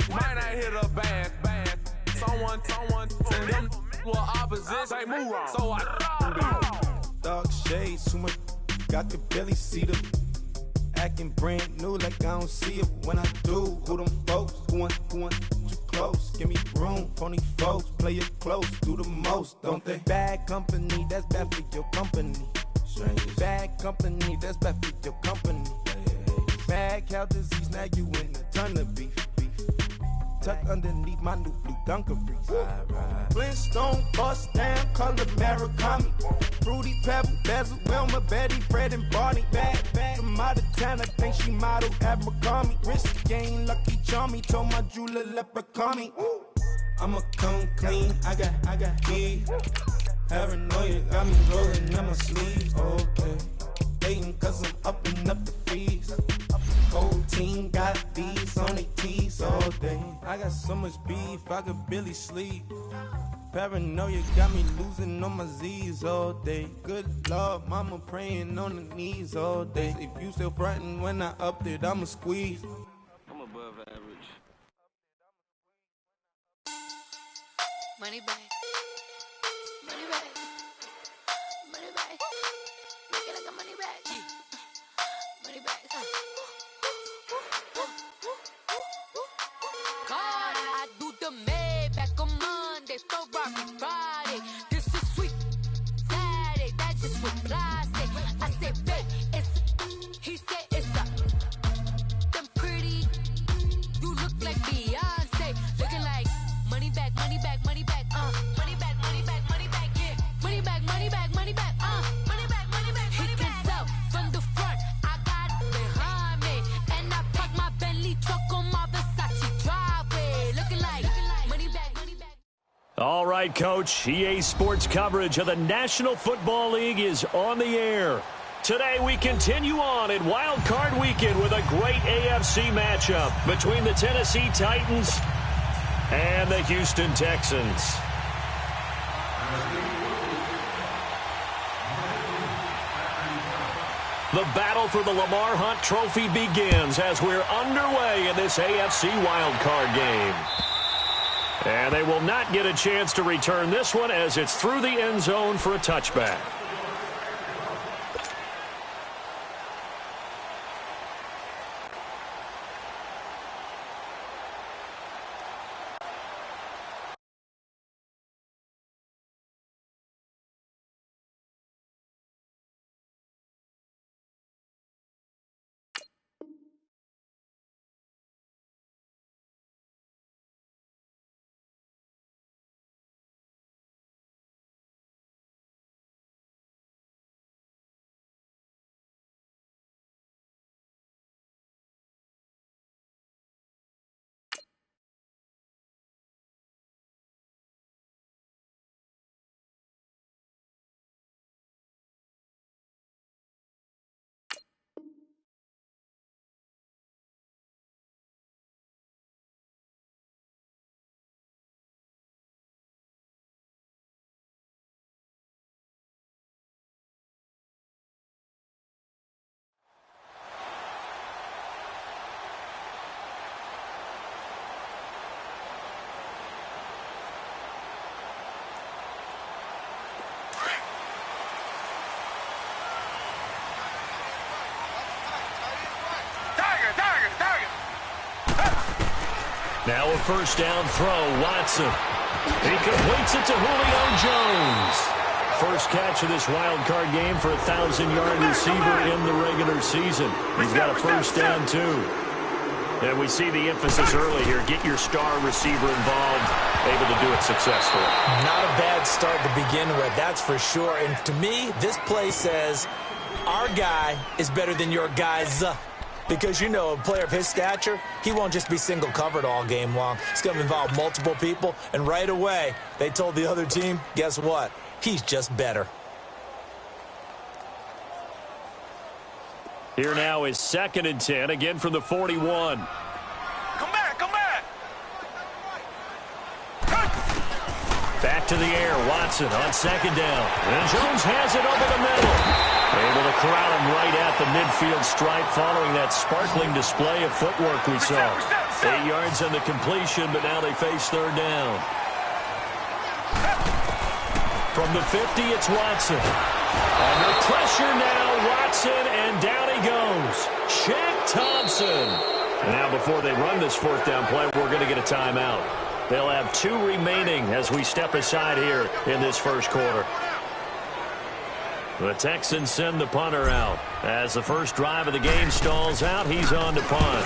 Might not hit a bad. Someone, and them were opposition. They move wrong. So I dog shades, too much. Got the belly see them. Acting brand new like I don't see it when I do. Who them folks? Who want too close? Give me room, phony folks. Play it close, do the most, don't they? Bad company, that's bad for your company. Strangers. Bad company, that's bad for your company. Mad cow disease, now you in a ton of beef. Tucked underneath my new blue dungarees. Flintstone, bust down, color Murakami. Fruity Pebble, Basil, Wilma, Betty, Fred, and Barney. Bad from out of town, I think she modeled Abercrombie. Wrist game, Lucky Charmy, told my jeweler leprechaun. I'ma come clean, I got heat. Paranoia got me rolling on my sleeves, okay. Dating cause I'm upping up the fees. Whole team got these on their tees all day. I got so much beef, I could barely sleep. Paranoia got me losing on my Z's all day. Good Lord, mama praying on the knees all day. If you still frontin' when I upped it, I'ma squeeze. I'm above average. Money back. Money back. Money back. Make it like a money back. Money back. God, I do the Maybach on Monday, so Rocky Friday. This is sweet Saturday, that's just what I say. I say, babe, it's, he said it's a, them pretty, you look like Beyonce, looking like money back, money back, money back, money back, money back, money back, yeah, money back, money back, money back, money back, money back, he can tell from the front, I got it behind me, and I park my Bentley truck on my Versace driveway, looking like money back, money back. All right, Coach, EA Sports coverage of the National Football League is on the air. Today we continue on in Wild Card Weekend with a great AFC matchup between the Tennessee Titans and the Houston Texans. The battle for the Lamar Hunt Trophy begins as we're underway in this AFC wildcard game. And they will not get a chance to return this one as it's through the end zone for a touchback. Now a first down throw, Watson. He completes it to Julio Jones. First catch of this wild card game for a 1,000-yard receiver in the regular season. He's got a first down, too. And we see the emphasis early here. Get your star receiver involved, able to do it successfully. Not a bad start to begin with, that's for sure. And to me, this play says our guy is better than your guys. Because, you know, a player of his stature, he won't just be single-covered all game long. It's going to involve multiple people. And right away, they told the other team, guess what? He's just better. Here now is 2nd and 10, again from the 41. come back. Back to the air, Watson on 2nd down. And Jones has it over the middle. Able to corral him right at the midfield stripe following that sparkling display of footwork we saw. 8 yards on the completion, but now they face third down. From the 50, it's Watson. Under pressure now, Watson, and down he goes. Shaq Thompson. And now before they run this fourth down play, we're going to get a timeout. They'll have 2 remaining as we step aside here in this first quarter. The Texans send the punter out. As the first drive of the game stalls out, he's on to punt.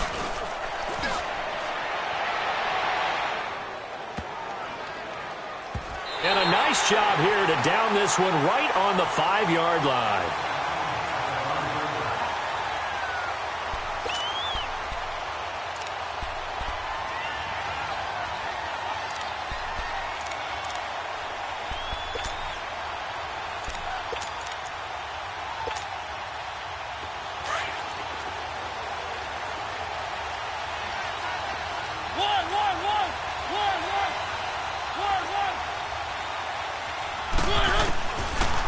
And a nice job here to down this one right on the 5-yard line.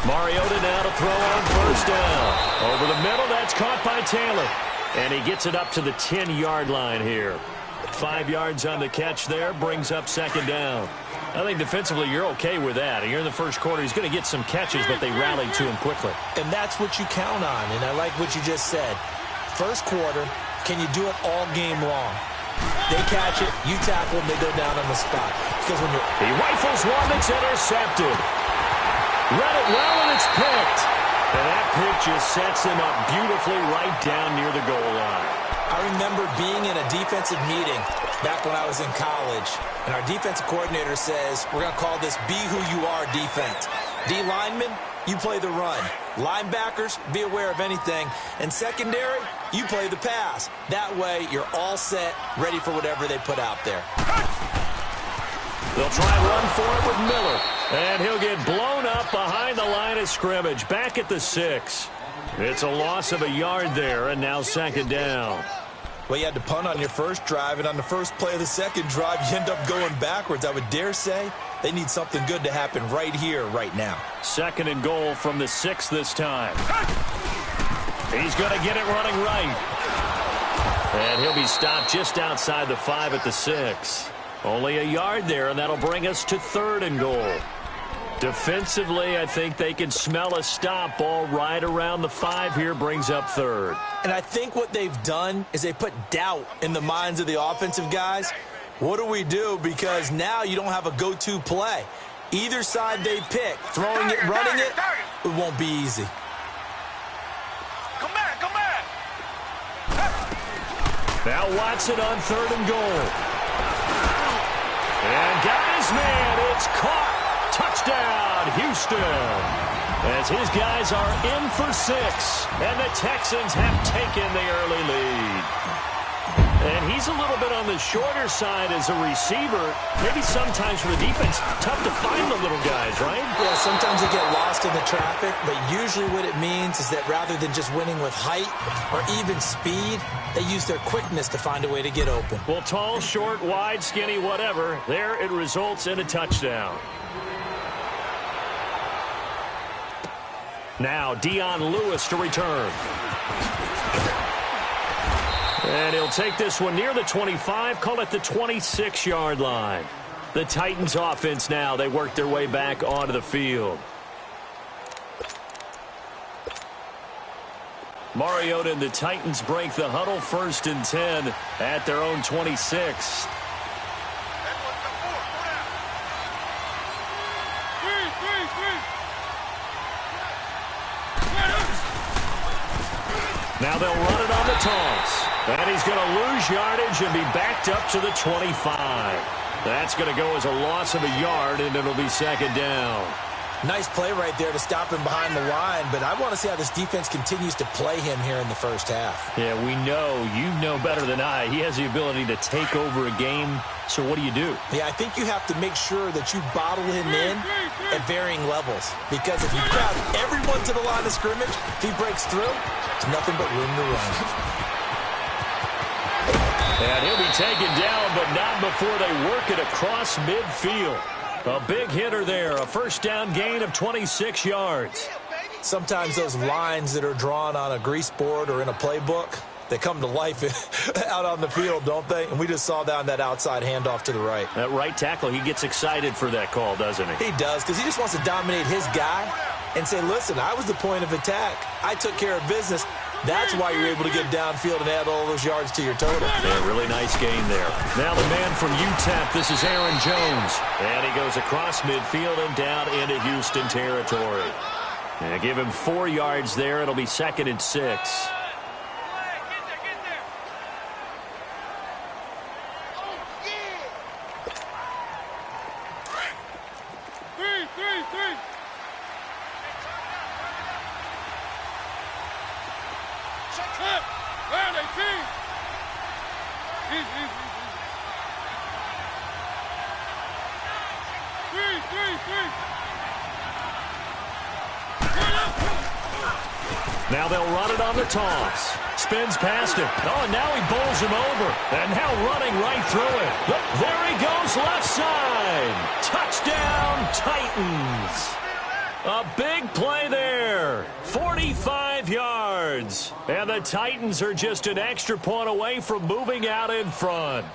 Mariota now to throw on first down. Over the middle, that's caught by Taylor. And he gets it up to the 10-yard line here. 5 yards on the catch there, brings up second down. I think defensively you're okay with that. Here in the first quarter, he's going to get some catches, but they rallied to him quickly. And that's what you count on, and I like what you just said. First quarter, can you do it all game long? They catch it, you tackle them, they go down on the spot. Because when he rifles one that's intercepted. Read it well, and it's picked. And that pick just sets him up beautifully right down near the goal line. I remember being in a defensive meeting back when I was in college, and our defensive coordinator says, we're going to call this Be Who You Are defense. D linemen, you play the run. Linebackers, be aware of anything. And secondary, you play the pass. That way, you're all set, ready for whatever they put out there. They'll try and run for it with Miller. And he'll get blown up behind the line of scrimmage. Back at the 6. It's a loss of a yard there, and now second down. Well, you had to punt on your first drive, and on the first play of the second drive, you end up going backwards. I would dare say they need something good to happen right here, right now. Second and goal from the 6 this time. He's going to get it running right. And he'll be stopped just outside the 5 at the 6. Only a yard there, and that'll bring us to third and goal. Defensively, I think they can smell a stop. Ball right around the 5 here, brings up third. And I think what they've done is they put doubt in the minds of the offensive guys. What do we do? Because now you don't have a go-to play. Either side they pick, throwing it, running it, it won't be easy. Come back, come back. Now Watson on third and goal. And got his man. It's caught. Touchdown, Houston. As his guys are in for 6. And the Texans have taken the early lead. And he's a little bit on the shorter side as a receiver. Maybe sometimes for the defense, tough to find the little guys, right? Yeah, sometimes they get lost in the traffic, but usually what it means is that rather than just winning with height or even speed, they use their quickness to find a way to get open. Well, tall, short, wide, skinny, whatever, there it results in a touchdown. Now Dion Lewis to return. And he'll take this one near the 25, call it the 26-yard line. The Titans offense now, they work their way back onto the field. Mariota and the Titans break the huddle, 1st and 10 at their own 26. Now they'll run it on the toss. And he's going to lose yardage and be backed up to the 25. That's going to go as a loss of a yard, and it'll be second down. Nice play right there to stop him behind the line, but I want to see how this defense continues to play him here in the first half. Yeah, we know. You know better than I. He has the ability to take over a game. So what do you do? Yeah, I think you have to make sure that you bottle him in at varying levels. Because if you crowd everyone to the line of scrimmage, if he breaks through, there's nothing but room to run. And he'll be taken down, but not before they work it across midfield. A big hitter there, a first down gain of 26 yards. Sometimes those lines that are drawn on a grease board or in a playbook, they come to life out on the field, don't they? And we just saw that on that outside handoff to the right. That right tackle, he gets excited for that call, doesn't he? He does, because he just wants to dominate his guy and say, listen, I was the point of attack. I took care of business. That's why you're able to get downfield and add all those yards to your total. Yeah, really nice gain there. Now the man from UTEP, this is Aaron Jones. And he goes across midfield and down into Houston territory. And give him 4 yards there. It'll be 2nd and 6. Now they'll run it on the toss. Spins past him. Oh, and now he bowls him over. And now running right through it. There he goes, left side. Touchdown, Titans. A big play there. 45 yards. And the Titans are just an extra point away from moving out in front.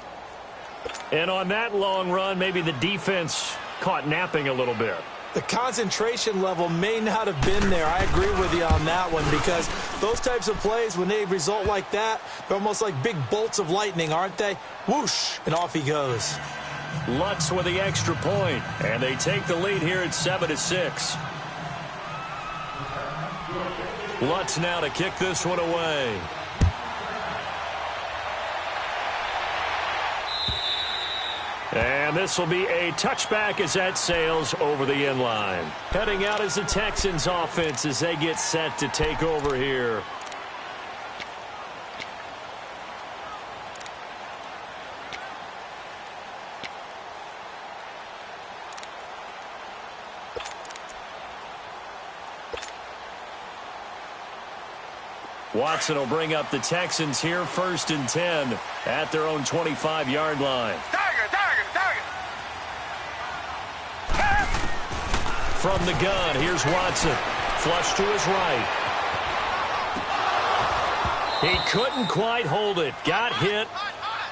And on that long run, maybe the defense caught napping a little bit. The concentration level may not have been there. I agree with you on that one, because those types of plays, when they result like that, they're almost like big bolts of lightning, aren't they? Whoosh, and off he goes. Lutz with the extra point, and they take the lead here at 7-6. Lutz now to kick this one away. And this will be a touchback as that sails over the end line. Heading out is the Texans offense as they get set to take over here. Watson will bring up the Texans here 1st and 10 at their own 25-yard line. From the gun, here's Watson. Flush to his right. He couldn't quite hold it. Got hit.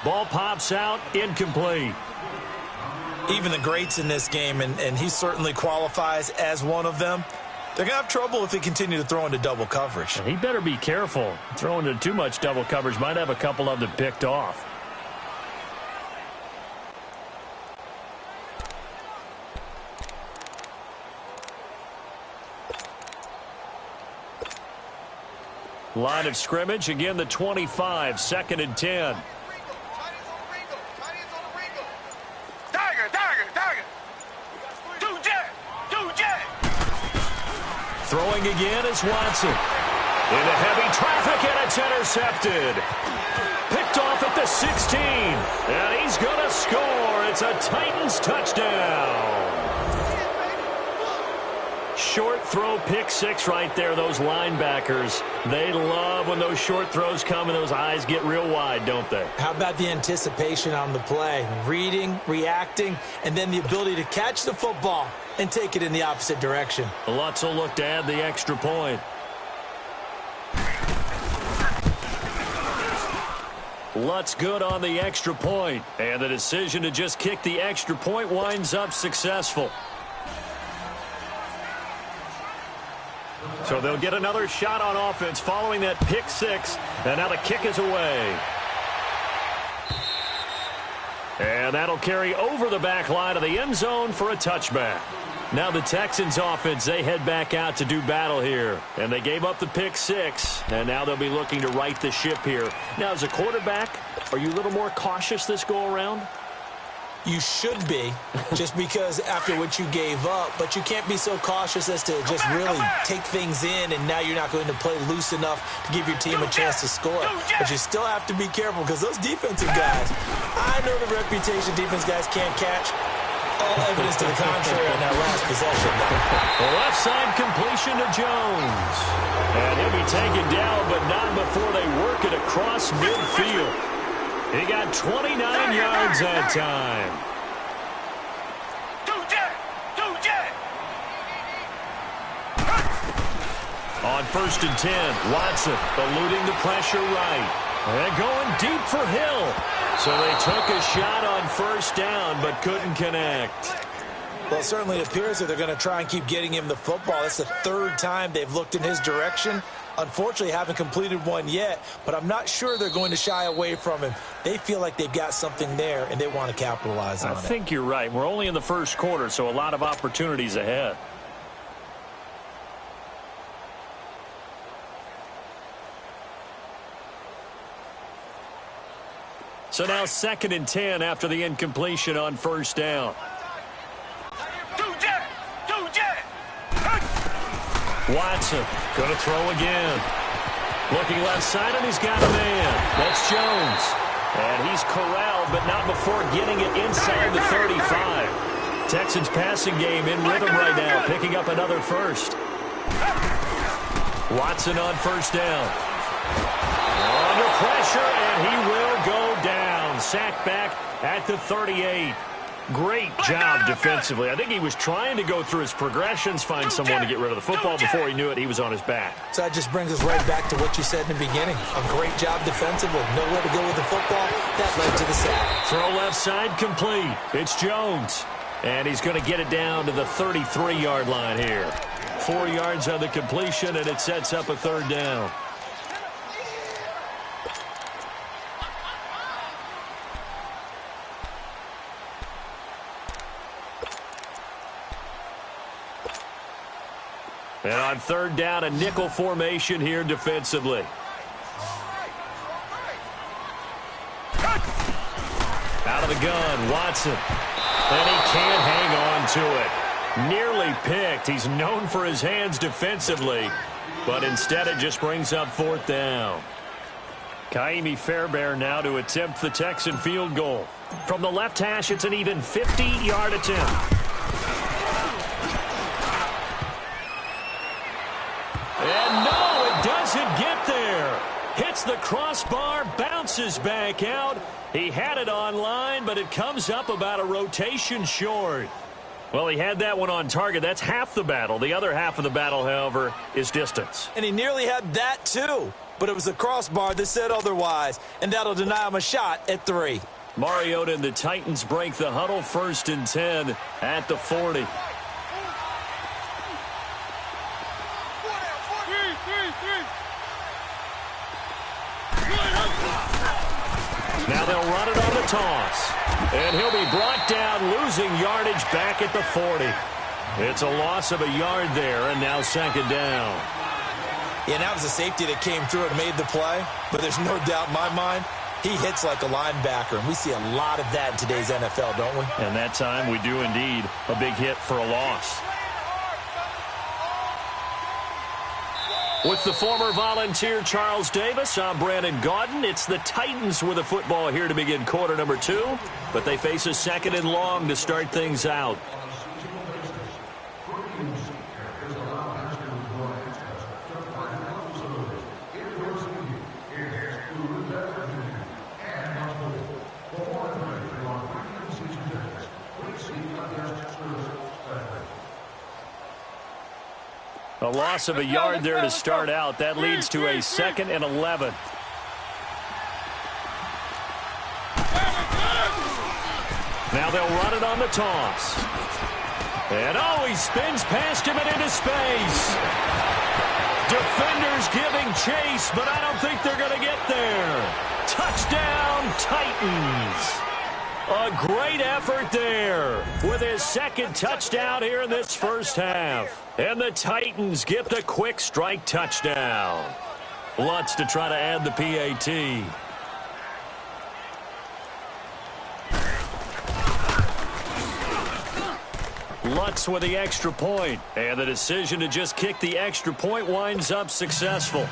Ball pops out. Incomplete. Even the greats in this game, and he certainly qualifies as one of them, they're going to have trouble if they continue to throw into double coverage. He better be careful. Throwing into too much double coverage might have a couple of them picked off. Line of scrimmage, again the 25, 2nd and 10. Throwing again is Watson. Into heavy traffic, and it's intercepted. Picked off at the 16. And he's going to score. It's a Titans touchdown. Short throw, pick 6 right there. Those linebackers, they love when those short throws come and those eyes get real wide, don't they? How about the anticipation on the play? Reading, reacting, and then the ability to catch the football and take it in the opposite direction. Lutz will look to add the extra point. Lutz good on the extra point, and the decision to just kick the extra point winds up successful. So they'll get another shot on offense following that pick 6, and now the kick is away. And that'll carry over the back line of the end zone for a touchback. Now the Texans offense, they head back out to do battle here. And they gave up the pick 6, and now they'll be looking to right the ship here. Now, as a quarterback, are you a little more cautious this go-around? You should be, just because after what you gave up, but you can't be so cautious as to just really take things in, and now you're not going to play loose enough to give your team a chance to score. But you still have to be careful, because those defensive guys, I know the reputation defense guys can't catch. All evidence to the contrary on that last possession. The left side completion to Jones. And he'll be taken down, but not before they work it across midfield. He got 29 yards that time. On 1st and 10, Watson eluding the pressure right. And going deep for Hill. So they took a shot on 1st down, but couldn't connect. Well, it certainly appears that they're going to try and keep getting him the football. That's the 3rd time they've looked in his direction. Unfortunately, haven't completed one yet, but I'm not sure they're going to shy away from him. They feel like they've got something there, and they want to capitalize on it. I think you're right. We're only in the 1st quarter, so a lot of opportunities ahead. So now 2nd and 10 after the incompletion on 1st down. Watson going to throw again. Looking left side, and he's got a man. That's Jones. And he's corralled, but not before getting it inside the 35. Texans passing game in rhythm right now, picking up another first. Watson on 1st down. Under pressure, and he will go down. Sacked back at the 38. Great job defensively. I think he was trying to go through his progressions, find someone to get rid of the football. Before he knew it, he was on his back. So that just brings us right back to what you said in the beginning. A great job defensively. Nowhere to go with the football. That led to the sack. Throw left side complete. It's Jones. And he's going to get it down to the 33-yard line here. 4 yards on the completion, and it sets up a 3rd down. And on 3rd down, a nickel formation here defensively. Out of the gun, Watson. And he can't hang on to it. Nearly picked. He's known for his hands defensively, but instead it just brings up 4th down. Kaimi Fairbairn now to attempt the Texan field goal. From the left hash, it's an even 50-yard attempt. And no, it doesn't get there. Hits the crossbar, bounces back out. He had it on line, but it comes up about a rotation short. Well, he had that one on target. That's half the battle. The other half of the battle, however, is distance. And he nearly had that, too. But it was the crossbar that said otherwise, and that'll deny him a shot at 3. Mariota and the Titans break the huddle. 1st and 10 at the 40. Now they'll run it on the toss. And he'll be brought down, losing yardage back at the 40. It's a loss of a yard there, and now 2nd down. Yeah, that was a safety that came through and made the play. But there's no doubt in my mind, he hits like a linebacker. And we see a lot of that in today's NFL, don't we? And that time we do indeed. A big hit for a loss. With the former Volunteer Charles Davis, I'm Brandon Gaudin. It's the Titans with the football here to begin quarter number 2, but they face a 2nd and long to start things out. A loss of a yard there to start out. That leads to a 2nd and 11. Now they'll run it on the toss. And he spins past him and into space. Defenders giving chase, but I don't think they're going to get there. Touchdown, Titans. A great effort there with his 2nd touchdown here in this 1st half. And the Titans get the quick strike touchdown. Lutz to try to add the PAT. Lutz with the extra point. And the decision to just kick the extra point winds up successful.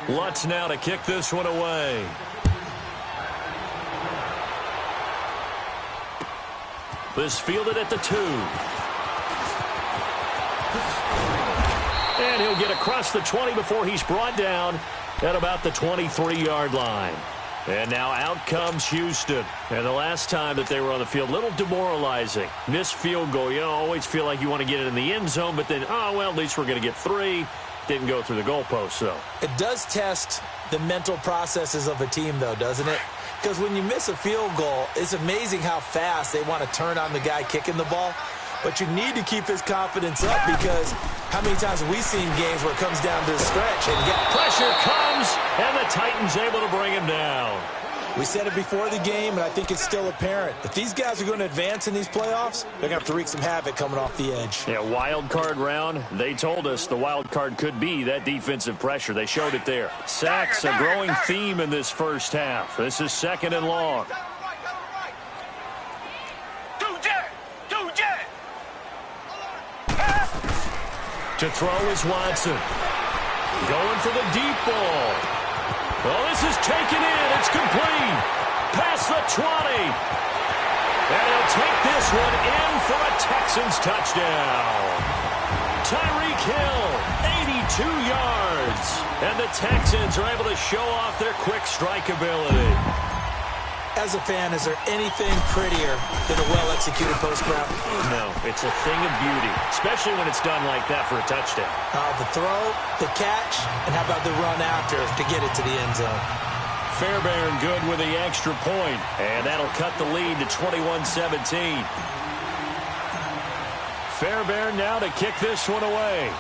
Lutz now to kick this one away. This fielded at the 2. And he'll get across the 20 before he's brought down at about the 23-yard line. And now out comes Houston. And the last time that they were on the field, a little demoralizing. Missed field goal. You always feel like you want to get it in the end zone, but then, oh, well, at least we're going to get 3. Didn't go through the goalpost, so. It does test the mental processes of a team, though, doesn't it? Because when you miss a field goal, it's amazing how fast they want to turn on the guy kicking the ball. But you need to keep his confidence up, because how many times have we seen games where it comes down to the stretch and pressure comes, and the Titans able to bring him down. We said it before the game, and I think it's still apparent. If these guys are going to advance in these playoffs, they're going to have to wreak some havoc coming off the edge. Yeah, wild card round. They told us the wild card could be that defensive pressure. They showed it there. Sacks, a growing theme in this first half. This is 2nd and long. To throw is Watson. Going for the deep ball. Well, this is taken in. It's complete. Past the 20. And he'll take this one in for a Texans touchdown. Tyreek Hill, 82 yards. And the Texans are able to show off their quick strike ability. As a fan, is there anything prettier than a well-executed post route? No, it's a thing of beauty, especially when it's done like that for a touchdown. The throw, the catch, and how about the run after to get it to the end zone? Fairbairn good with the extra point, and that'll cut the lead to 21-17. Fairbairn now to kick this one away.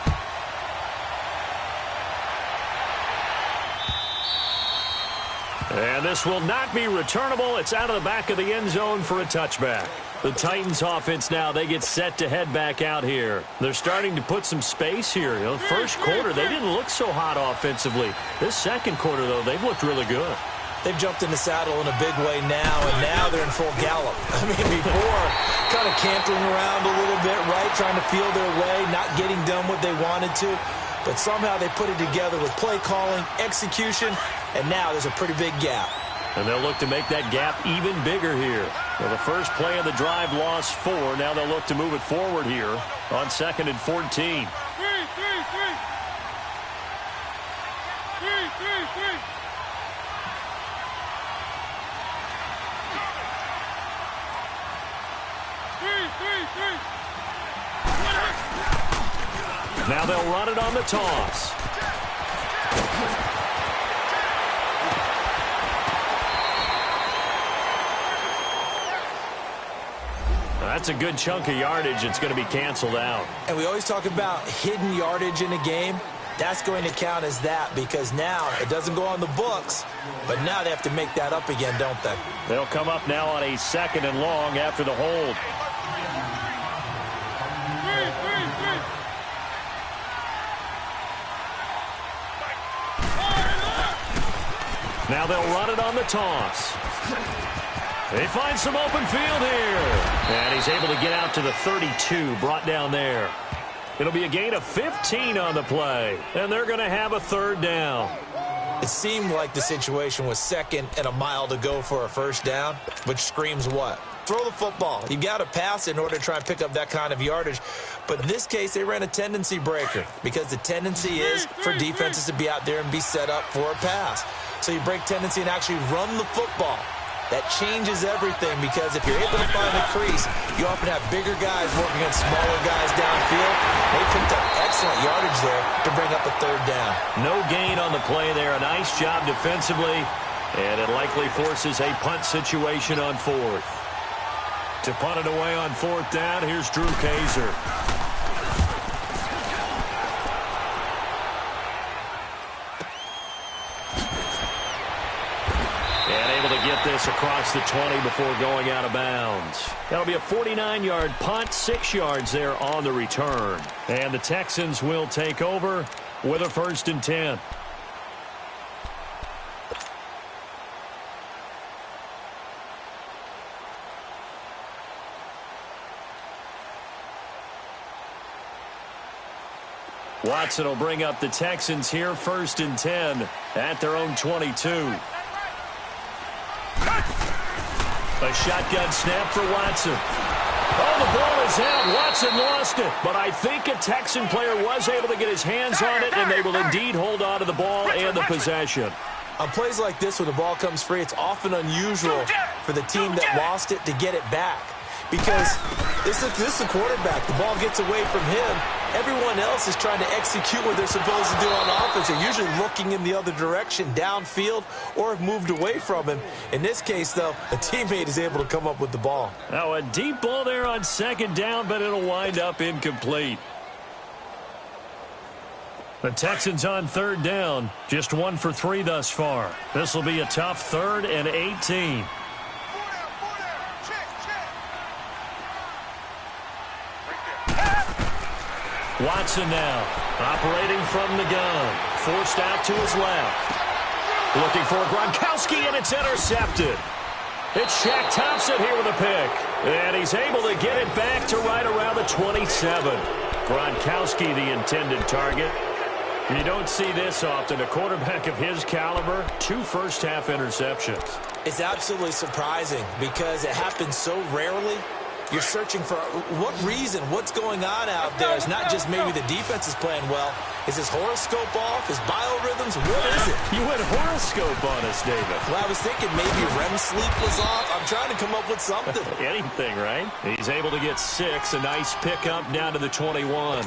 And this will not be returnable. It's out of the back of the end zone for a touchback. The Titans offense now, they get set to head back out here. They're starting to put some space here. You know, first quarter, they didn't look so hot offensively. This second quarter, though, they've looked really good. They've jumped in the saddle in a big way now, and now they're in full gallop. I mean, before, kind of cantering around a little bit, right, trying to feel their way, not getting done what they wanted to. But somehow they put it together with play calling, execution, and now there's a pretty big gap. And they'll look to make that gap even bigger here. Well, the first play of the drive lost 4. Now they'll look to move it forward here on 2nd and 14. Now they'll run it on the toss. That's a good chunk of yardage. It's going to be canceled out. And we always talk about hidden yardage in a game. That's going to count as that, because now it doesn't go on the books, but now they have to make that up again, don't they? They'll come up now on a 2nd and long after the hold. Now they'll run it on the toss. They find some open field here. And he's able to get out to the 32, brought down there. It'll be a gain of 15 on the play. And they're going to have a 3rd down. It seemed like the situation was 2nd and a mile to go for a 1st down, which screams what? Throw the football. You got to pass in order to try and pick up that kind of yardage. But in this case, they ran a tendency breaker, because the tendency is for defenses to be out there and be set up for a pass. So you break tendency and actually run the football. That changes everything, because if you're able to find the crease, you often have bigger guys working against smaller guys downfield. They picked up excellent yardage there to bring up a 3rd down. No gain on the play there. A nice job defensively, and it likely forces a punt situation on 4th. To punt it away on 4th down, here's Drew Kaiser. Get this across the 20 before going out of bounds. That'll be a 49-yard punt, 6 yards there on the return. And the Texans will take over with a 1st and 10. Watson will bring up the Texans here, 1st and 10 at their own 22. A shotgun snap for Watson. Oh, the ball is out. Watson lost it. But I think a Texan player was able to get his hands on it, and they will indeed hold on to the ball and the possession. On plays like this, when the ball comes free, it's often unusual for the team that lost it to get it back. Because this is the quarterback. The ball gets away from him. Everyone else is trying to execute what they're supposed to do on offense. They're usually looking in the other direction, downfield, or have moved away from him. In this case, though, a teammate is able to come up with the ball. Now, a deep ball there on second down, but it'll wind up incomplete. The Texans on third down, just 1 for 3 thus far. This will be a tough 3rd and 18. Watson now, operating from the gun, forced out to his left. Looking for Gronkowski, and it's intercepted. It's Shaq Thompson here with a pick, and he's able to get it back to right around the 27. Gronkowski, the intended target. You don't see this often. A quarterback of his caliber, 2 first-half interceptions. It's absolutely surprising because it happens so rarely. You're searching for what reason, what's going on out there. It's not just maybe the defense is playing well. Is his horoscope off? His biorhythms? What is it? You went horoscope on us, David. Well, I was thinking maybe REM sleep was off. I'm trying to come up with something. Anything, right? He's able to get 6. A nice pickup down to the 21.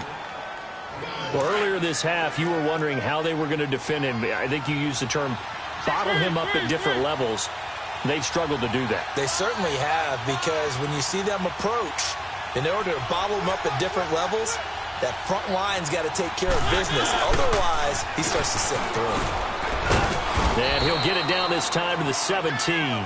Well, earlier this half, you were wondering how they were going to defend him. I think you used the term bottle him up at different levels. They've struggled to do that. They certainly have, because when you see them approach, in order to bottle them up at different levels, that front line's got to take care of business. Otherwise, he starts to slip through. And he'll get it down this time to the 17.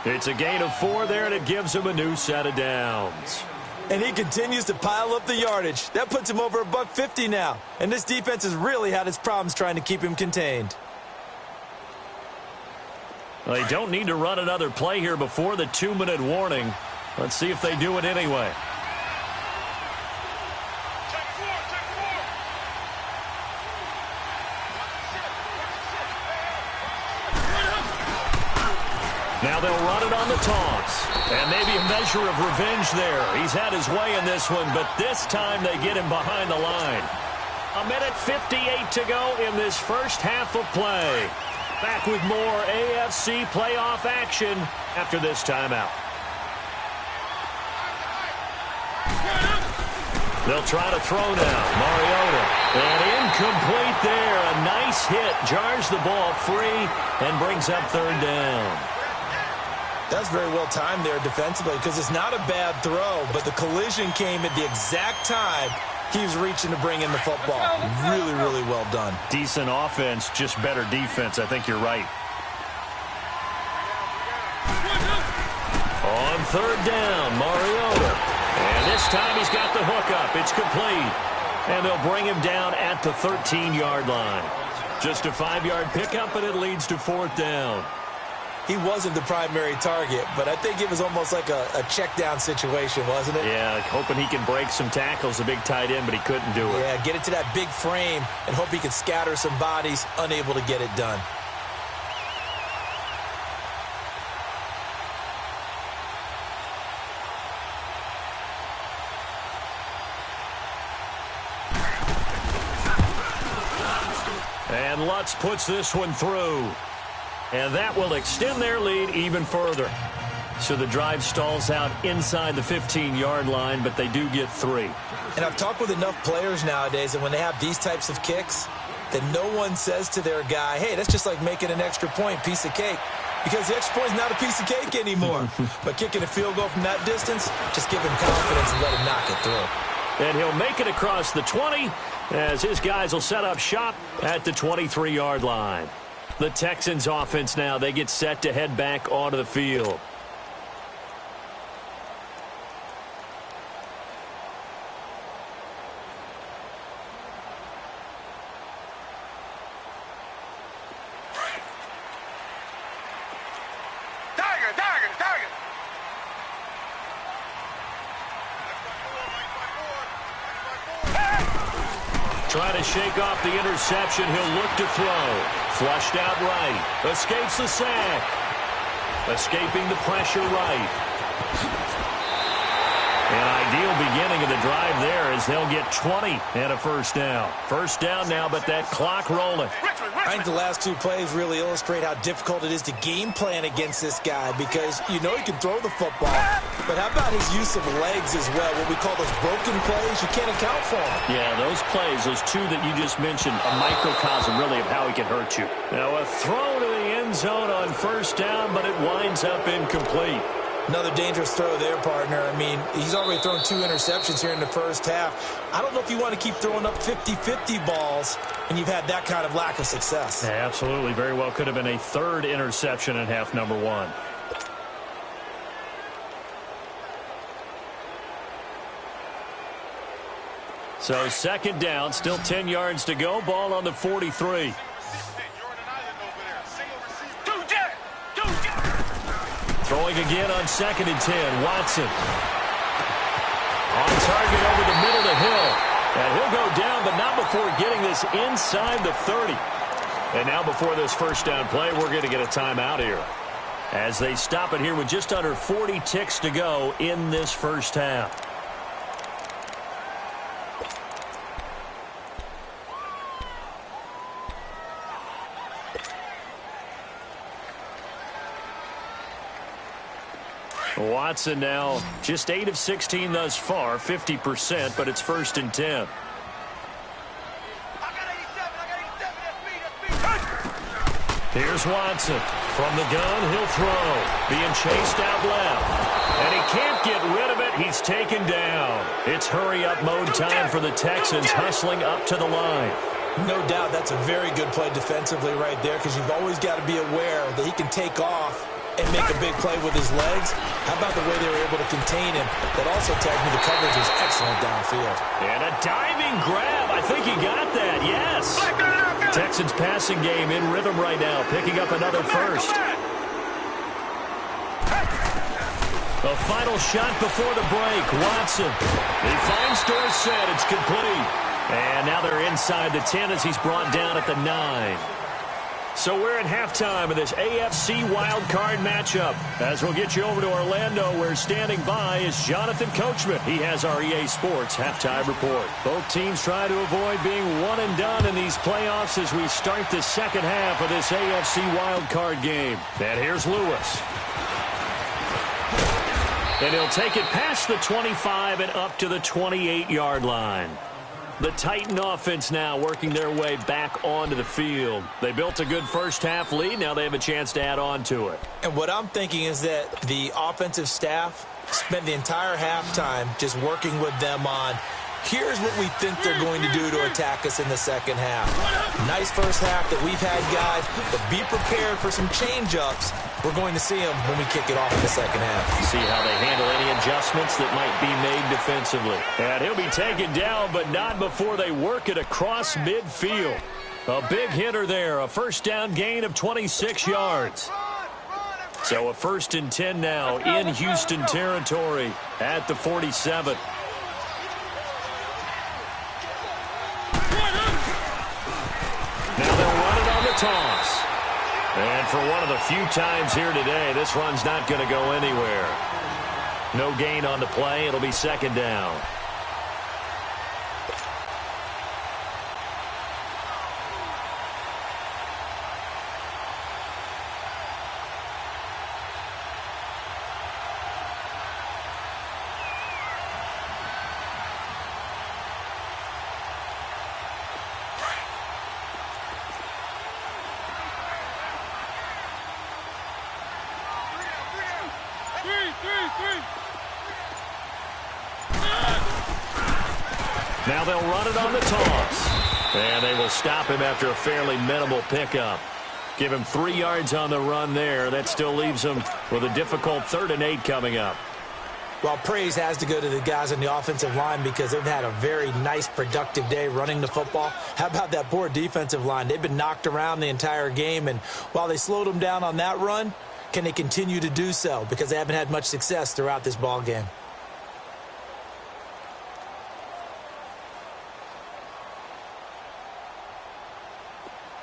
It's a gain of 4 there, and it gives him a new set of downs. And he continues to pile up the yardage. That puts him over $150 now. And this defense has really had its problems trying to keep him contained. Well, they don't need to run another play here before the 2-minute warning. Let's see if they do it anyway. Now they'll run it on the toss. And maybe a measure of revenge there. He's had his way in this one, but this time they get him behind the line. 1:58 to go in this first half of play. Back with more AFC playoff action after this timeout. They'll try to throw now. Mariota. And incomplete there. A nice hit. Jars the ball free and brings up third down. That's very well timed there defensively, because it's not a bad throw, but the collision came at the exact time he was reaching to bring in the football. Really, really well done. Decent offense, just better defense. I think you're right. On third down, Mariota. And this time he's got the hook up. It's complete. And they'll bring him down at the 13-yard line. Just a 5-yard pickup, and it leads to 4th down. He wasn't the primary target, but I think it was almost like a check-down situation, wasn't it? Yeah, hoping he can break some tackles, a big tight end, but he couldn't do it. Yeah, get it to that big frame and hope he can scatter some bodies, unable to get it done. And Lutz puts this one through. And that will extend their lead even further. So the drive stalls out inside the 15-yard line, but they do get 3. And I've talked with enough players nowadays that when they have these types of kicks, that no one says to their guy, hey, that's just like making an extra point, piece of cake. Because the extra point is not a piece of cake anymore. But kicking a field goal from that distance, just give him confidence and let him knock it through. And he'll make it across the 20 as his guys will set up shop at the 23-yard line. The Texans offense now, they get set to head back onto the field. Trying to shake off the interception. He'll look to throw. Flushed out right. Escapes the sack. Escaping the pressure right. And Ideal beginning of the drive there as they'll get 20 and a first down. First down now, but that clock rolling. I think the last two plays really illustrate how difficult it is to game plan against this guy because you know he can throw the football, but how about his use of legs as well? What we call those broken plays, you can't account for them. Yeah, those plays, those two that you just mentioned, a microcosm really of how he can hurt you. Now a throw to the end zone on first down, but it winds up incomplete. Another dangerous throw there, partner. I mean, he's already thrown 2 interceptions here in the first half. I don't know if you want to keep throwing up 50-50 balls, and you've had that kind of lack of success. Yeah, absolutely. Very well could have been a third interception in half number 1. So second down, still 10 yards to go. Ball on the 43. Throwing again on 2nd and 10. Watson. On target over the middle to Hill. And he'll go down, but not before getting this inside the 30. And now before this first down play, we're going to get a timeout here. As they stop it here with just under 40 ticks to go in this first half. Watson now just 8 of 16 thus far, 50%, but it's 1st and 10. Here's Watson. From the gun, he'll throw. Being chased out left. And he can't get rid of it. He's taken down. It's hurry-up mode time for the Texans, hustling up to the line. No doubt that's a very good play defensively right there because you've always got to be aware that he can take off and make a big play with his legs. How about the way they were able to contain him? That also tells me the coverage was excellent downfield. And a diving grab. I think he got that, yes. Texans passing game in rhythm right now, picking up another first. A final shot before the break. Watson. He finds Dorsett. It's complete. And now they're inside the 10 as he's brought down at the 9. So we're at halftime of this AFC wildcard matchup. As we'll get you over to Orlando, where standing by is Jonathan Coachman. He has our EA Sports halftime report. Both teams try to avoid being one and done in these playoffs as we start the second half of this AFC wildcard game. And here's Lewis. And he'll take it past the 25 and up to the 28-yard line. The Titan offense now working their way back onto the field. They built a good first-half lead. Now they have a chance to add on to it. And what I'm thinking is that the offensive staff spent the entire halftime just working with them on, here's what we think they're going to do to attack us in the second half. Nice first half that we've had, guys, but be prepared for some change-ups. We're going to see them when we kick it off in the second half. See how they handle any adjustments that might be made defensively. And he'll be taken down, but not before they work it across midfield. A big hitter there, a first down gain of 26 yards. So a 1st and 10 now in Houston territory at the 47. Now they'll run it on the toss. And for one of the few times here today, this run's not going to go anywhere. No gain on the play. It'll be second down. Now they'll run it on the toss. And they will stop him after a fairly minimal pickup. Give him 3 yards on the run there. That still leaves him with a difficult 3rd and 8 coming up. Well, praise has to go to the guys on the offensive line because they've had a very nice, productive day running the football. How about that poor defensive line? They've been knocked around the entire game, and while they slowed them down on that run, can they continue to do so? Because they haven't had much success throughout this ball game.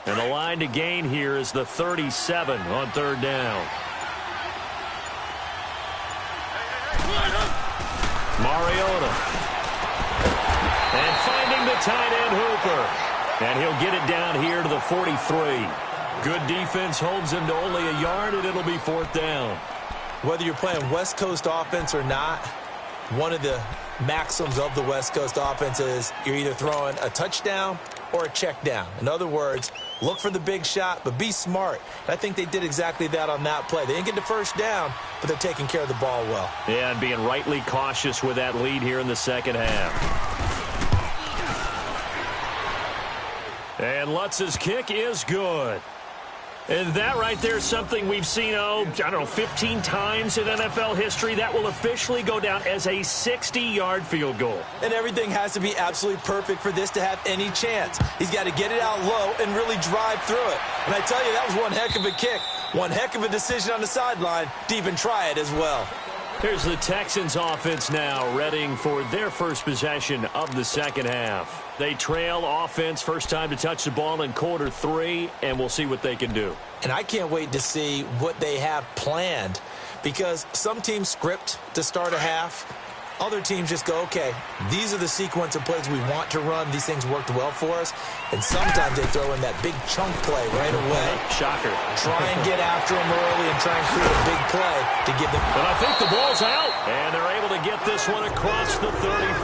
And the line to gain here is the 37 on 3rd down. Mariota tight end Hooper. And he'll get it down here to the 43. Good defense holds him to only a yard, and it'll be 4th down. Whether you're playing West Coast offense or not, one of the maxims of the West Coast offense is you're either throwing a touchdown or a check down. In other words, look for the big shot, but be smart. And I think they did exactly that on that play. They didn't get the first down, but they're taking care of the ball well. Yeah, and being rightly cautious with that lead here in the second half. And Lutz's kick is good. And that right there is something we've seen, I don't know, 15 times in NFL history. That will officially go down as a 60-yard field goal. And everything has to be absolutely perfect for this to have any chance. He's got to get it out low and really drive through it. And I tell you, that was one heck of a kick. One heck of a decision on the sideline to even try it as well. Here's the Texans offense now, readying for their first possession of the second half. They trail offense, first time to touch the ball in quarter 3, and we'll see what they can do. And I can't wait to see what they have planned, because some teams script to start a half. Other teams just go, okay, these are the sequence of plays we want to run. These things worked well for us. And sometimes they throw in that big chunk play right away. Shocker. Try and get after them early and try and create a big play to give them. But I think the ball's out. And they're able to get this one across the 35.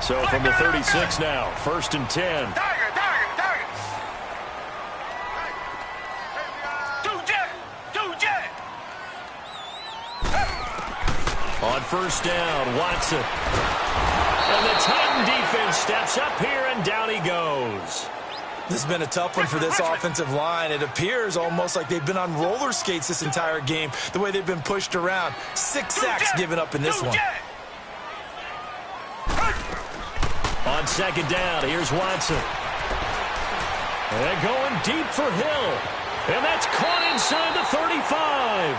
So from the 36 now, 1st and 10. On first down, Watson. And the Titan defense steps up here, and down he goes. This has been a tough one for this offensive line. It appears almost like they've been on roller skates this entire game, the way they've been pushed around. 6 sacks given up in this one. On second down, here's Watson. And going deep for Hill. And that's caught inside the 35.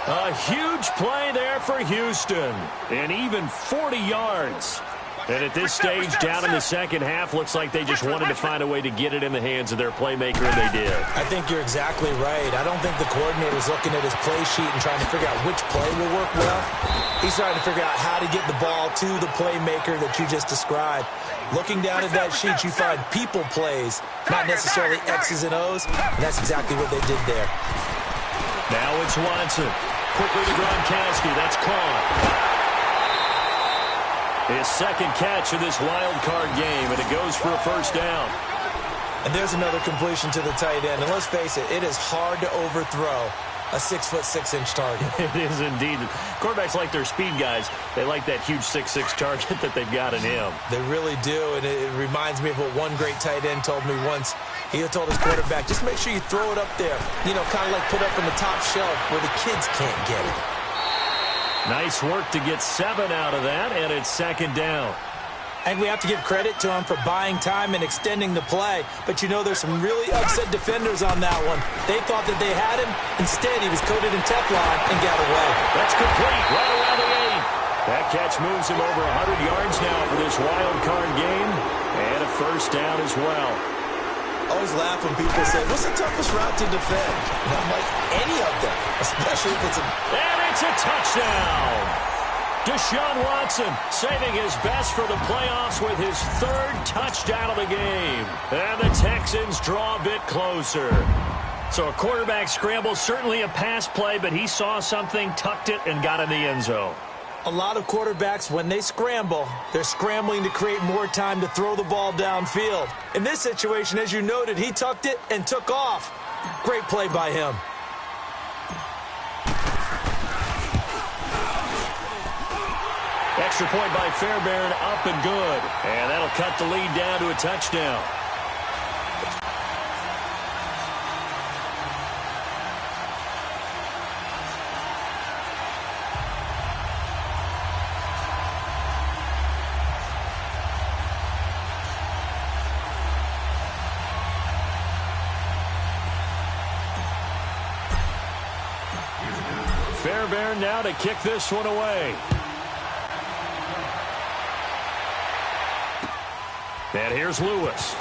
A huge play there for Houston. And even 40 yards. And at this stage, down in the second half, looks like they just wanted to find a way to get it in the hands of their playmaker, and they did. I think you're exactly right. I don't think the coordinator's looking at his play sheet and trying to figure out which play will work well. He's trying to figure out how to get the ball to the playmaker that you just described. Looking down at that sheet, you find people plays, not necessarily X's and O's, and that's exactly what they did there. Now it's Watson. Quickly to Gronkowski. That's caught. His second catch of this wild card game, and it goes for a first down. And there's another completion to the tight end. And let's face it, it is hard to overthrow a 6'6" target. It is indeed. Quarterbacks like their speed guys. They like that huge 6'6" target that they've got in him. They really do, and it reminds me of what one great tight end told me once. He told his quarterback, just make sure you throw it up there. You know, kind of like put up in the top shelf where the kids can't get it. Nice work to get 7 out of that, and it's second down. And we have to give credit to him for buying time and extending the play. But, you know, there's some really upset defenders on that one. They thought that they had him. Instead, he was coated in Teflon and got away. That's complete right around the 8. That catch moves him over 100 yards now for this wild card game. And a first down as well. I always laugh when people say, what's the toughest route to defend? And I'm like, any of them, especially if it's a... And it's a touchdown! Deshaun Watson saving his best for the playoffs with his 3rd touchdown of the game. And the Texans draw a bit closer. So a quarterback scramble, certainly a pass play, but he saw something, tucked it, and got in the end zone. A lot of quarterbacks, when they scramble, they're scrambling to create more time to throw the ball downfield. In this situation, as you noted, he tucked it and took off. Great play by him. Extra point by Fairbairn, up and good. And that'll cut the lead down to a touchdown. Fairbairn now to kick this one away. And here's Lewis.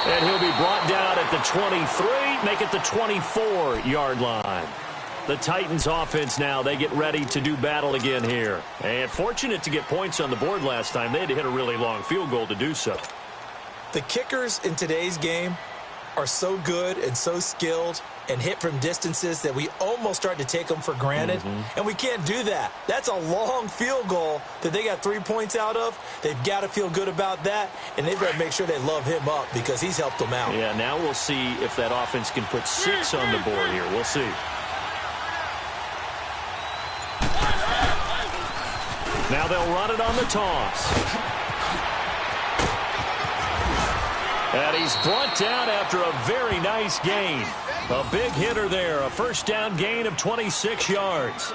And he'll be brought down at the 23, make it the 24-yard line. The Titans offense now, they get ready to do battle again here. And fortunate to get points on the board last time. They had to hit a really long field goal to do so. The kickers in today's game are so good and so skilled and hit from distances that we almost start to take them for granted. And we can't do that. That's a long field goal that they got 3 points out of. They've got to feel good about that, and they've got to make sure they love him up because he's helped them out. Yeah, now we'll see if that offense can put 6 on the board here. We'll see. Now they'll run it on the toss. And he's brought down after a very nice gain. A big hitter there, a first down gain of 26 yards.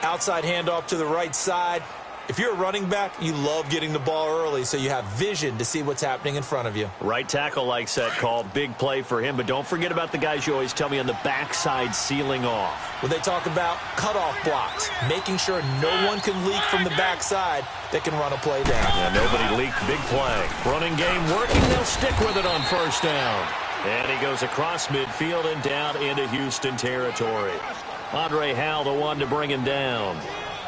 Outside handoff to the right side. If you're a running back, you love getting the ball early so you have vision to see what's happening in front of you. Right tackle likes that call. Big play for him. But don't forget about the guys you always tell me on the backside sealing off. When they talk about cutoff blocks, making sure no one can leak from the backside that can run a play down. Yeah, nobody leaked. Big play. Running game working. They'll stick with it on first down. And he goes across midfield and down into Houston territory. Andre Howell, the one to bring him down.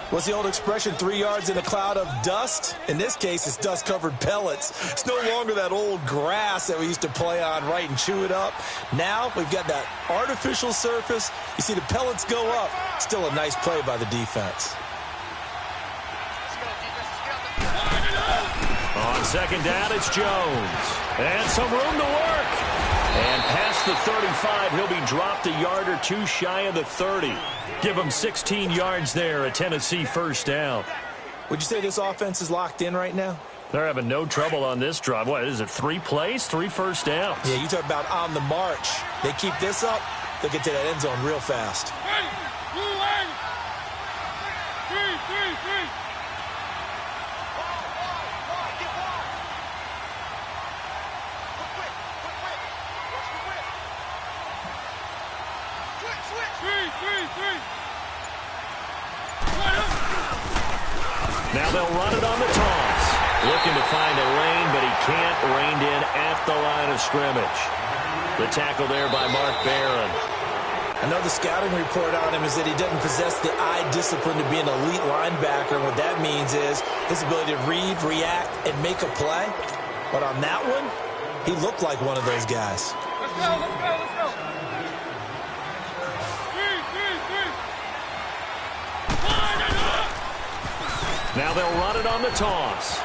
What's the old expression, 3 yards in a cloud of dust? In this case, it's dust-covered pellets. It's no longer that old grass that we used to play on, right, and chew it up. Now we've got that artificial surface. You see the pellets go up. Still a nice play by the defense. On second down, it's Jones. And some room to work. And past the 35, he'll be dropped a yard or two shy of the 30. Give him 16 yards there, a Tennessee first down. Would you say this offense is locked in right now? They're having no trouble on this drive. What is it, 3 plays, 3 first downs? Yeah, you talk about on the march. They keep this up, they'll get to that end zone real fast. Now they'll run it on the toss. Looking to find a lane, but he can't. Reined in at the line of scrimmage. The tackle there by Mark Barron. I know the scouting report on him is that he doesn't possess the eye discipline to be an elite linebacker. And what that means is his ability to read, react, and make a play. But on that one, he looked like one of those guys. Let's go, let's go, let's go. Now they'll run it on the toss.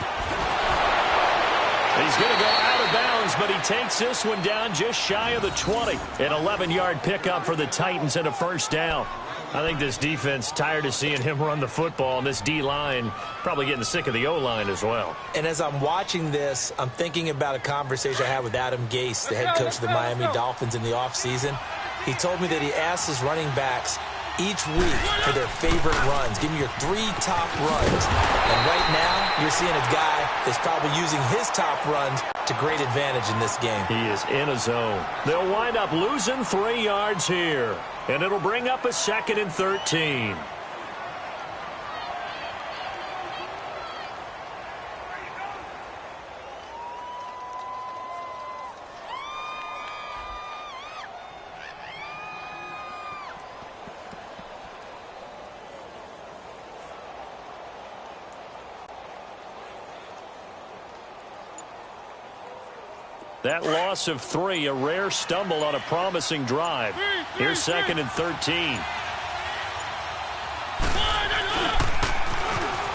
He's going to go out of bounds, but he takes this one down just shy of the 20. An 11-yard pickup for the Titans and a first down. I think this defense tired of seeing him run the football, and this D-line probably getting sick of the O-line as well. And as I'm watching this, I'm thinking about a conversation I had with Adam Gase, the head coach of the Miami Dolphins in the offseason. He told me that he asked his running backs each week for their favorite runs. Give me your 3 top runs. And right now, you're seeing a guy that's probably using his top runs to great advantage in this game. He is in a zone. They'll wind up losing 3 yards here. And it'll bring up a 2nd and 13. That loss of 3, a rare stumble on a promising drive. Here's 2nd and 13.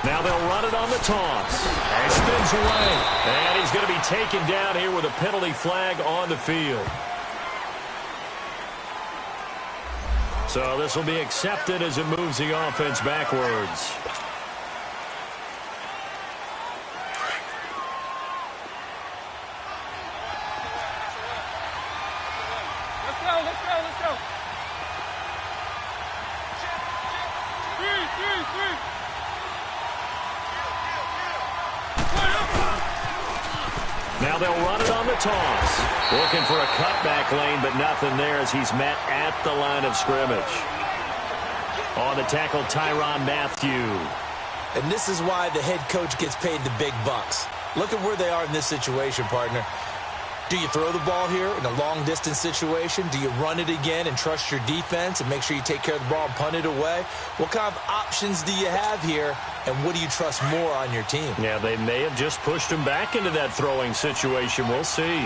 Now they'll run it on the toss. And spins away. And he's going to be taken down here with a penalty flag on the field. So this will be accepted as it moves the offense backwards. Now they'll run it on the toss. Looking for a cutback lane, but nothing there as he's met at the line of scrimmage. On the tackle, Tyrann Mathieu. And this is why the head coach gets paid the big bucks. Look at where they are in this situation, partner. Do you throw the ball here in a long-distance situation? Do you run it again and trust your defense and make sure you take care of the ball and punt it away? What kind of options do you have here, and what do you trust more on your team? Yeah, they may have just pushed him back into that throwing situation. We'll see.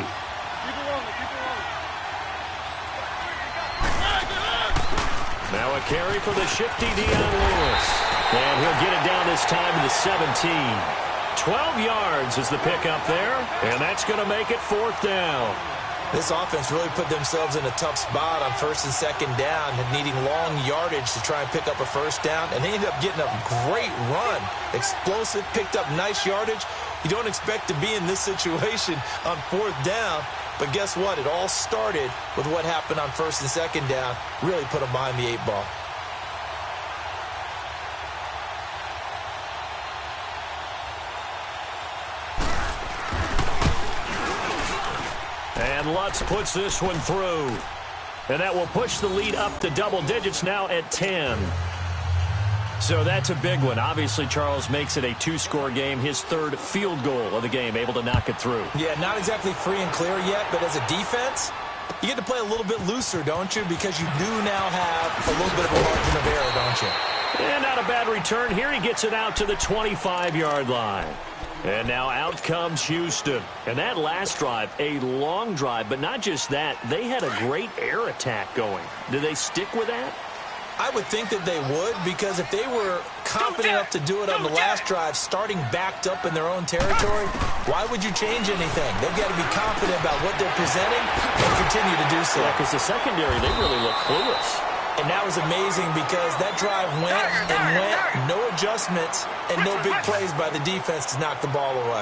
Now a carry for the shifty Dion Lewis. And he'll get it down this time to the 17. 12 yards is the pickup there, and that's going to make it 4th down. This offense really put themselves in a tough spot on 1st and 2nd down, needing long yardage to try and pick up a 1st down, and they ended up getting a great run. Explosive, picked up nice yardage. You don't expect to be in this situation on 4th down, but guess what? It all started with what happened on 1st and 2nd down. Really put them behind the 8 ball. And Lutz puts this one through. And that will push the lead up to double digits now at 10. So that's a big one. Obviously, Charles makes it a 2-score game. His 3rd field goal of the game, able to knock it through. Yeah, not exactly free and clear yet, but as a defense, you get to play a little bit looser, don't you? Because you do now have a little bit of a margin of error, don't you? And not a bad return here. He gets it out to the 25-yard line. And now out comes Houston. And that last drive, a long drive, but not just that. They had a great air attack going. Do they stick with that? I would think that they would, because if they were confident enough to do it on the last drive, starting backed up in their own territory, why would you change anything? They've got to be confident about what they're presenting and continue to do so. Yeah, because the secondary, they really look clueless. And that was amazing because that drive went and went, no adjustments, and no big plays by the defense to knock the ball away.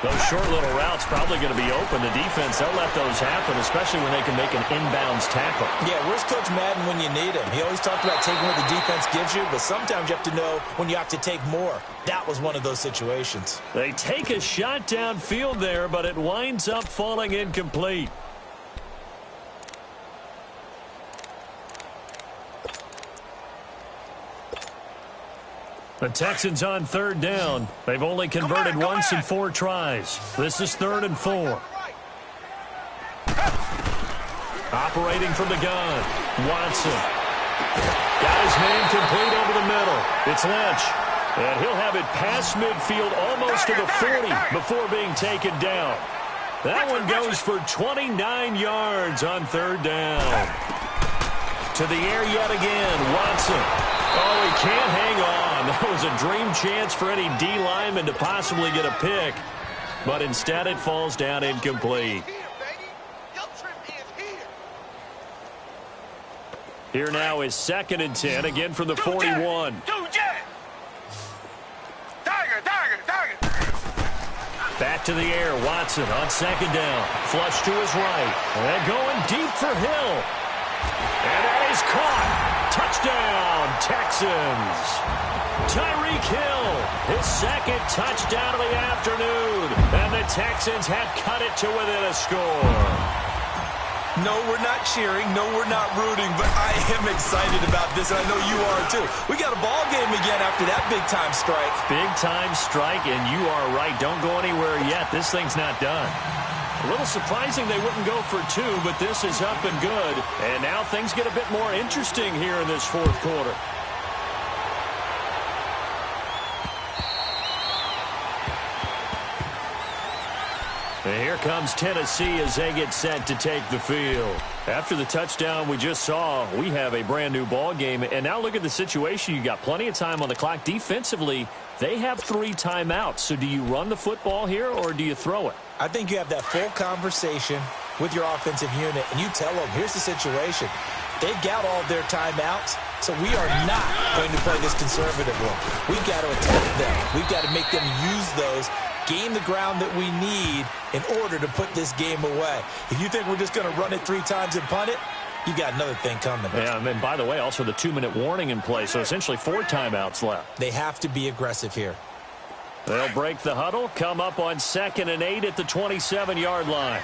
Those short little routes probably going to be open. The defense, they'll let those happen, especially when they can make an inbounds tackle. Yeah, where's Coach Madden when you need him? He always talked about taking what the defense gives you, but sometimes you have to know when you have to take more. That was one of those situations. They take a shot downfield there, but it winds up falling incomplete. The Texans on 3rd down. They've only converted once in 4 tries. This is 3rd and 4. Operating from the gun, Watson. Got his man complete over the middle. It's Lynch. And he'll have it past midfield almost to the 40 before being taken down. That one goes for 29 yards on 3rd down. To the air yet again, Watson. Oh, he can't hang on. That was a dream chance for any D lineman to possibly get a pick. But instead it falls down incomplete. Here now is 2nd and 10, again from the 41. Back to the air, Watson on 2nd down. Flush to his right. And going deep for Hill. And that is caught. Touchdown, Texans. Tyreek Hill, his 2nd touchdown of the afternoon. And the Texans have cut it to within a score. No, we're not cheering. No, we're not rooting. But I am excited about this, and I know you are too. We got a ball game again after that big-time strike. Big-time strike, and you are right. Don't go anywhere yet. This thing's not done. A little surprising they wouldn't go for 2, but this is up and good. And now things get a bit more interesting here in this 4th quarter. And here comes Tennessee as they get set to take the field. After the touchdown we just saw, we have a brand-new ball game. And now look at the situation. You got plenty of time on the clock. Defensively, they have 3 timeouts. So do you run the football here or do you throw it? I think you have that full conversation with your offensive unit, and you tell them, here's the situation. They've got all of their timeouts, so we are not going to play this conservatively. We've got to attack them. We've got to make them use those, gain the ground that we need in order to put this game away. If you think we're just going to run it 3 times and punt it, you got another thing coming. Yeah, and then, by the way, also the 2-minute warning in play, so essentially 4 timeouts left. They have to be aggressive here. They'll break the huddle, come up on 2nd and 8 at the 27-yard line.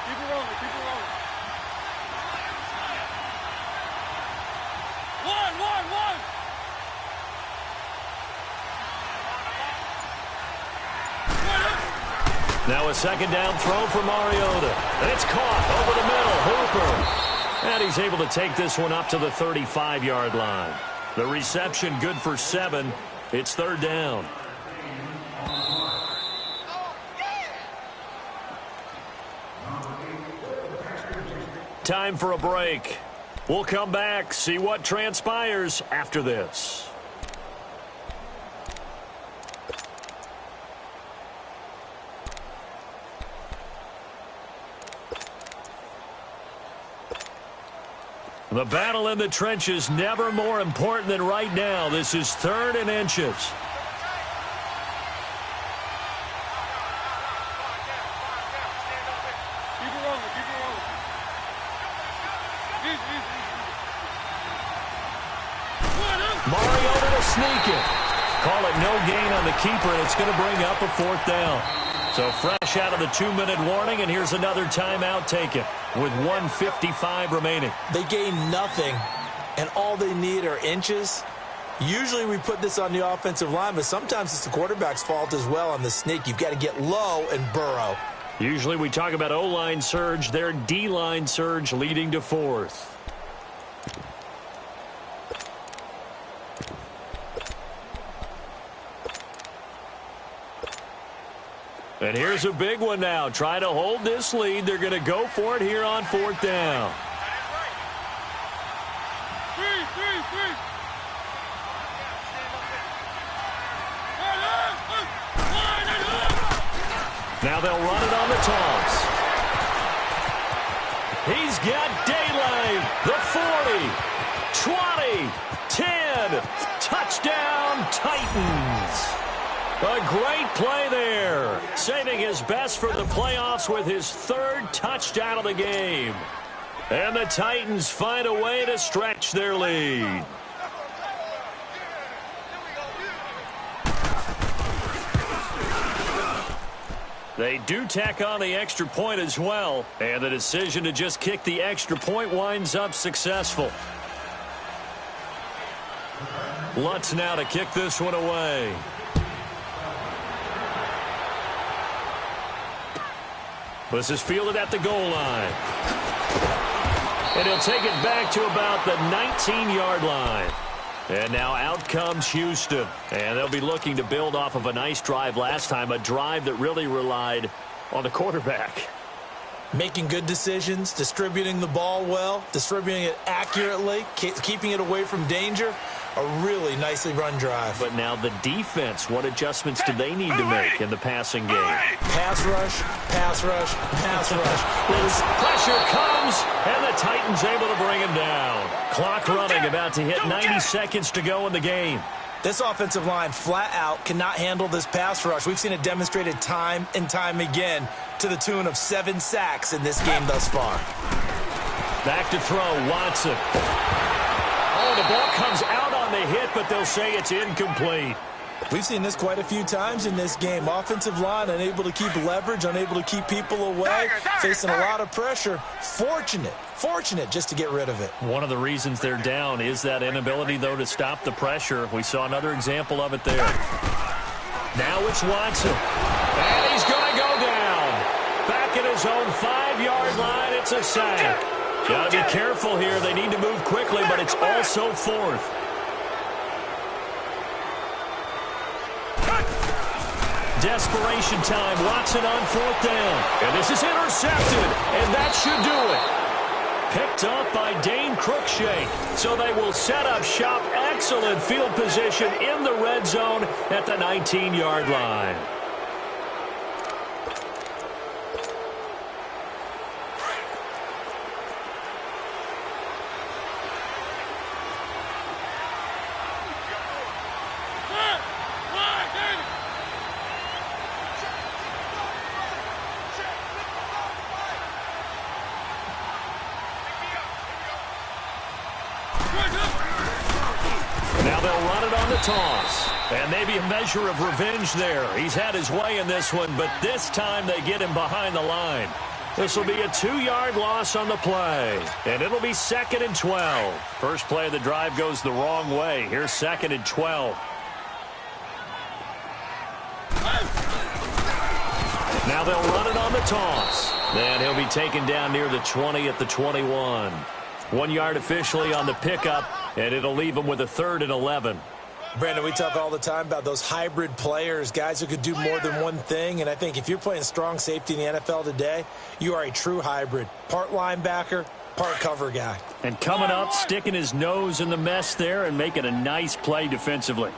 Keep it rolling, keep it rolling. 1. Now a second down throw for Mariota. And it's caught over the middle. Hooper. And he's able to take this one up to the 35-yard line. The reception good for 7. It's third down. Time for a break. We'll come back, see what transpires after this. The battle in the trenches never more important than right now. This is 3rd and inches. Mariota to sneak it. Call it no gain on the keeper, and it's going to bring up a 4th down. So fresh out of the 2-minute warning, and here's another timeout taken with 1:55 remaining. They gain nothing, and all they need are inches. Usually we put this on the offensive line, but sometimes it's the quarterback's fault as well on the sneak. You've got to get low and burrow. Usually we talk about O-line surge, their D-line surge leading to 4th. And here's a big one now. Try to hold this lead. They're going to go for it here on 4th down. Now they'll run it on the toss. He's got daylight. The 40, 20, 10. Touchdown, Titans. A great play there. Saving his best for the playoffs with his 3rd touchdown of the game. And the Titans find a way to stretch their lead. They do tack on the extra point as well. And the decision to just kick the extra point winds up successful. Lutz now to kick this one away. This is fielded at the goal line. And he'll take it back to about the 19-yard line. And now out comes Houston. And they'll be looking to build off of a nice drive last time, a drive that really relied on the quarterback. Making good decisions, distributing the ball well, distributing it accurately, keeping it away from danger. A really nicely run drive. But now the defense, what adjustments do they need to make in the passing game? Pass rush, pass rush, pass rush. Pressure comes, and the Titans able to bring him down. Clock running, about to hit 90 seconds to go in the game. This offensive line flat out cannot handle this pass rush. We've seen it demonstrated time and time again to the tune of 7 sacks in this game thus far. Back to throw, Watson. Oh, the ball comes out on the hit, but they'll say it's incomplete. We've seen this quite a few times in this game. Offensive line unable to keep leverage, unable to keep people away, facing a lot of pressure. Fortunate just to get rid of it. One of the reasons they're down is that inability, though, to stop the pressure. We saw another example of it there. Now it's Watson. And he's going to go down. Back at his own 5-yard line, it's a sack. Got to be careful here. They need to move quickly, but it's also 4th. Desperation time. Watson on 4th down. And this is intercepted. And that should do it. Picked up by Dane Cruikshank. So they will set up shop. Excellent field position in the red zone at the 19-yard line. Now they'll run it on the toss. And maybe a measure of revenge there. He's had his way in this one, but this time they get him behind the line. This will be a 2-yard loss on the play. And it'll be 2nd and 12. First play of the drive goes the wrong way. Here's 2nd and 12. Now Now they'll run it on the toss. And he'll be taken down near the 20 at the 21. 1 yard officially on the pickup, and it'll leave him with a 3rd and 11. Brandon, we talk all the time about those hybrid players, guys who could do more than one thing. And I think if you're playing strong safety in the NFL today, you are a true hybrid. Part linebacker, part cover guy. And coming up, sticking his nose in the mess there and making a nice play defensively.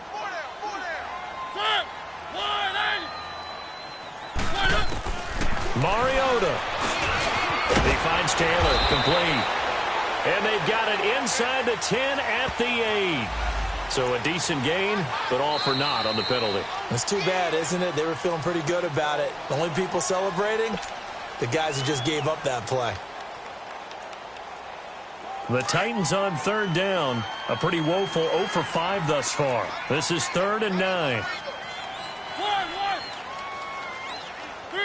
Mariota. He finds Taylor, complete. And they've got it inside the 10 at the 8. So a decent gain, but all for naught on the penalty. It's too bad, isn't it? They were feeling pretty good about it. The only people celebrating, the guys who just gave up that play. The Titans on 3rd down. A pretty woeful 0 for 5 thus far. This is 3rd and 9. 1, 3. 1.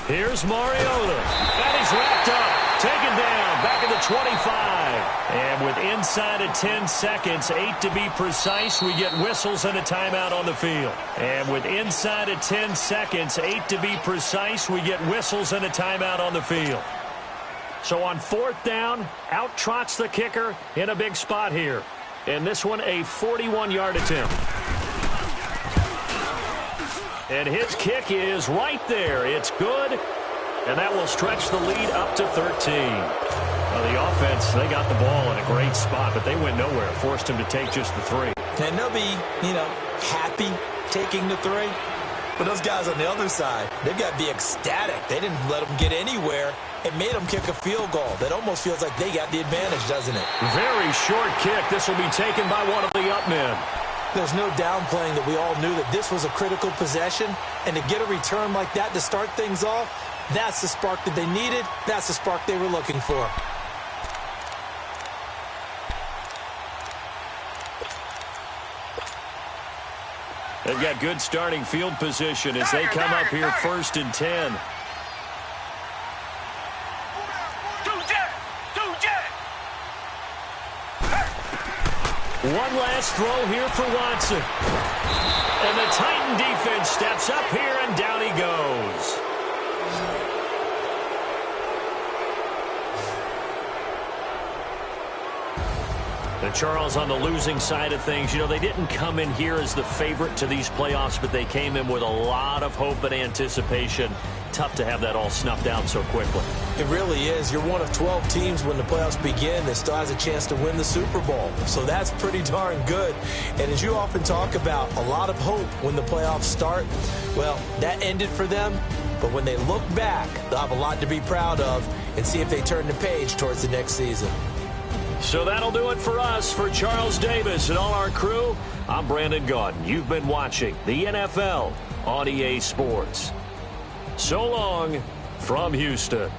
Here's Mariota. And he's wrapped up. Taken down. Back at the 25. And with inside of 10 seconds, 8 to be precise, we get whistles and a timeout on the field. And with inside of 10 seconds, 8 to be precise, we get whistles and a timeout on the field. So on 4th down, out trots the kicker in a big spot here. And this one, a 41-yard attempt. And his kick is right there. It's good. And that will stretch the lead up to 13. Well, the offense, they got the ball in a great spot, but they went nowhere. Forced him to take just the 3. And they'll be, happy taking the 3. But those guys on the other side, they've got to be ecstatic. They didn't let them get anywhere. It made them kick a field goal. That almost feels like they got the advantage, doesn't it? Very short kick. This will be taken by one of the up men. There's no downplaying that we all knew that this was a critical possession. And to get a return like that to start things off, that's the spark that they needed. That's the spark they were looking for. They've got good starting field position as they come up here 1st and 10. One last throw here for Watson. And the Titan defense steps up here, and down he goes. And Charles, on the losing side of things, they didn't come in here as the favorite to these playoffs, but they came in with a lot of hope and anticipation. Tough to have that all snuffed out so quickly. It really is. You're one of 12 teams when the playoffs begin that still has a chance to win the Super Bowl. So that's pretty darn good. And as you often talk about, a lot of hope when the playoffs start. Well, that ended for them. But when they look back, they'll have a lot to be proud of and see if they turn the page towards the next season. So that'll do it for us. For Charles Davis and all our crew, I'm Brandon Gaudin. You've been watching the NFL on EA Sports. So long from Houston.